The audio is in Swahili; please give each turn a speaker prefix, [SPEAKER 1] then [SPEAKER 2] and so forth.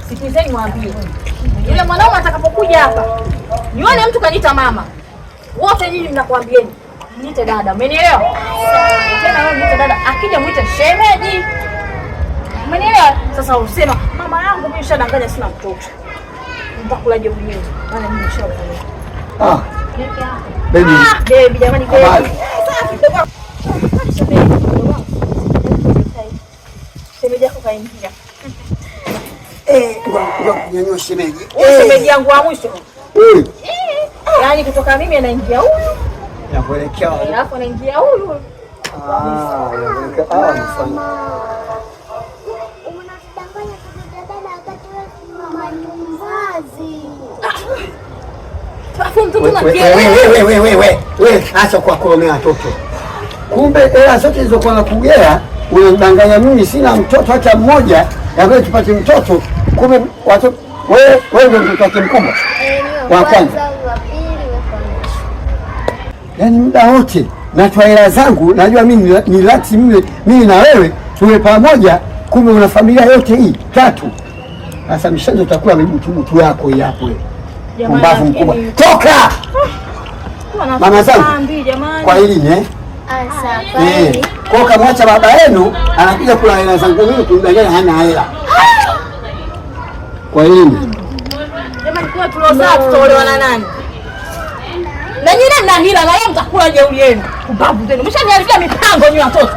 [SPEAKER 1] Sikizeni mwambie. Yule mwanaume atakapokuja hapa, nione mtu kaniita mama. Wote nyinyi mnakwambieni, niite dada. Umenielewa? Tena wewe niite dada, akija muite shemeji. Umenielewa? Sasa usema mama yangu mimi nishadanganya sina mtoto. Nitakulaje mwenyewe? Maana mimi nishafanya.
[SPEAKER 2] Baby.
[SPEAKER 1] Baby jamani baby. Shemeji yako kaingia.
[SPEAKER 2] Nyanyua shemeji.
[SPEAKER 1] Shemeji yangu wa mwisho. Yaani kutoka mimi anaingia huyu.
[SPEAKER 2] Ya kuelekea.
[SPEAKER 1] Alafu anaingia huyu.
[SPEAKER 2] Wewe acha kwa kuomea watoto. Kumbe hela zote zilizokuwa nakugea unadanganya mimi sina mtoto hata mmoja, ya tupate mtoto. Kumbe watoto wewe ndio mtoto wake mkubwa. Wa kwanza. Yaani muda wote natoa hela zangu, najua mimi ni lati mimi na wewe tuwe pamoja, kumbe una familia yote hii tatu. Sasa mishanzo utakuwa mtu yako hii hapo wewe. Mbavu mkubwa. Toka! Mama zangu. Kwa hili kwa kamwacha baba yenu anakuja kula hela zangu mimi kumdanganya hana hela. Kwa hili.
[SPEAKER 1] Jamani kwa tulozaa tutaolewa na nani? Na nyinyi mna hila na yeye mtakula jeuri yenu. Mbavu zenu. Mshaniharibia mipango nyinyi watoto.